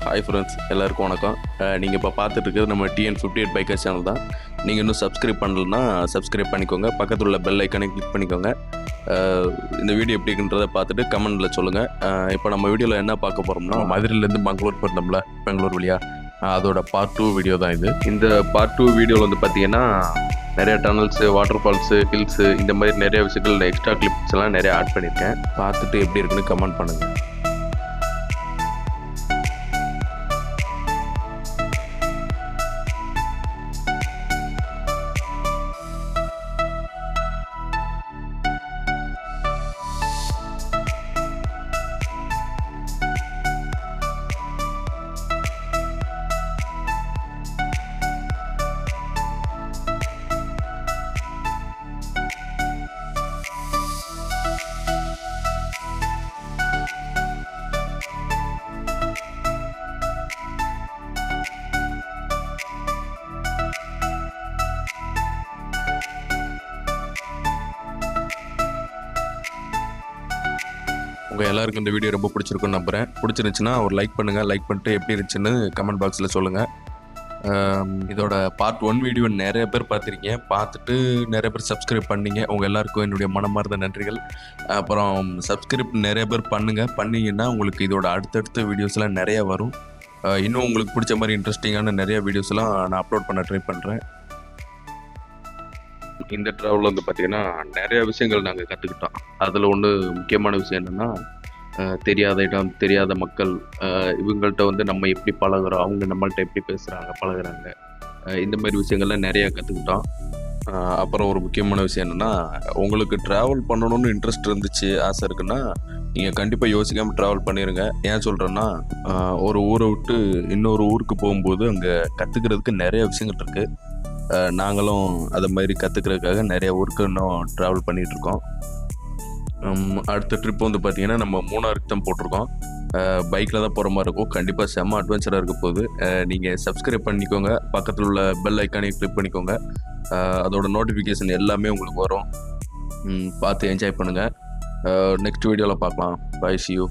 Hi friends, எல்லாருக்கும் வணக்கம். நீங்கள் இப்போ பார்த்துட்டு இருக்கிறது நம்ம TN58 பைக்கர்ஸ் சேனல் தான். நீங்கள் இன்னும் சப்ஸ்கிரைப் பண்ணலன்னா சப்ஸ்கிரைப் பண்ணிக்கோங்க. பக்கத்தில் உள்ள பெல் ஐக்கானை கிளிக் பண்ணிக்கோங்க. இந்த வீடியோ எப்படி இருக்குன்றதை பார்த்துட்டு கமெண்டில் சொல்லுங்கள். இப்போ நம்ம வீடியோவில் என்ன பார்க்க போகிறோம்னா, மதுரையிலேருந்து பெங்களூர் போயிருந்தோம்ல, பெங்களூர் வழியா அதோட பார்ட் 2 வீடியோ தான் இது. இந்த பார்ட் 2 வீடியோவில் வந்து பார்த்தீங்கன்னா நிறைய டனல்ஸு, வாட்டர் ஃபால்ஸு, ஹில்ஸு, இந்த மாதிரி நிறைய விஷயங்கள் எக்ஸ்ட்ரா கிளிப்ஸ் எல்லாம் நிறைய ஆட் பண்ணியிருக்கேன். பார்த்துட்டு எப்படி இருக்குன்னு கமெண்ட் பண்ணுங்கள். உங்கள் எல்லாருக்கும் இந்த வீடியோ ரொம்ப பிடிச்சிருக்குன்னு நம்புகிறேன். பிடிச்சிருந்துச்சுன்னா ஒரு லைக் பண்ணுங்கள். லைக் பண்ணிட்டு எப்படி இருந்துச்சுன்னு கமெண்ட் பாக்ஸில் சொல்லுங்கள். இதோட பார்ட் 1 வீடியோ நிறைய பேர் பார்த்துருக்கீங்க. பார்த்துட்டு நிறைய பேர் சப்ஸ்கிரைப் பண்ணிங்க. உங்கள் எல்லாருக்கும் என்னுடைய மனமார்ந்த நன்றிகள். அப்புறம் சப்ஸ்கிரைப் நிறைய பேர் பண்ணிங்கன்னா உங்களுக்கு இதோட அடுத்தடுத்த வீடியோஸ்லாம் நிறையா வரும். இன்னும் உங்களுக்கு பிடிச்ச மாதிரி இன்ட்ரெஸ்டிங்கான நிறைய வீடியோஸ்லாம் நான் அப்லோட் பண்ண ட்ரை பண்ணுறேன். இந்த ட்ராவலில் வந்து பார்த்திங்கன்னா நிறைய விஷயங்கள் நாங்கள் கற்றுக்கிட்டோம். அதில் ஒன்று முக்கியமான விஷயம் என்னென்னா, தெரியாத இடம், தெரியாத மக்கள், இவங்கள்ட்ட வந்து நம்ம எப்படி பழகுறோம், அவங்க நம்மள்ட்ட எப்படி பேசுகிறாங்க, பழகுறாங்க, இந்த மாதிரி விஷயங்கள்லாம் நிறையா கற்றுக்கிட்டோம். அப்புறம் ஒரு முக்கியமான விஷயம் என்னென்னா, உங்களுக்கு ட்ராவல் பண்ணணும்னு இன்ட்ரெஸ்ட் இருந்துச்சு, ஆசை இருக்குன்னா நீங்கள் கண்டிப்பாக யோசிக்காமல் ட்ராவல் பண்ணிடுங்க. ஏன் சொல்கிறேன்னா, ஒரு ஊரை விட்டு இன்னொரு ஊருக்கு போகும்போது அங்கே கற்றுக்கிறதுக்கு நிறைய விஷயங்கள் இருக்குது. நாங்களும் அதை மாதிரி கற்றுக்கிறதுக்காக நிறைய ஊருக்கு இன்னும் ட்ராவல் பண்ணிகிட்ருக்கோம். அடுத்த ட்ரிப் வந்து பார்த்திங்கன்னா நம்ம மூணாருக்கு தான் போட்டிருக்கோம். பைக்கில் தான் போகிற மாதிரி இருக்கும். கண்டிப்பாக செம்ம அட்வென்ச்சராக இருக்க போகுது. நீங்கள் சப்ஸ்கிரைப் பண்ணிக்கோங்க. பக்கத்தில் உள்ள பெல் ஐக்கானையும் கிளிக் பண்ணிக்கோங்க. அதோட நோட்டிஃபிகேஷன் எல்லாமே உங்களுக்கு வரும். பார்த்து என்ஜாய் பண்ணுங்கள். நெக்ஸ்ட் வீடியோவில் பார்க்கலாம். Bye, see you.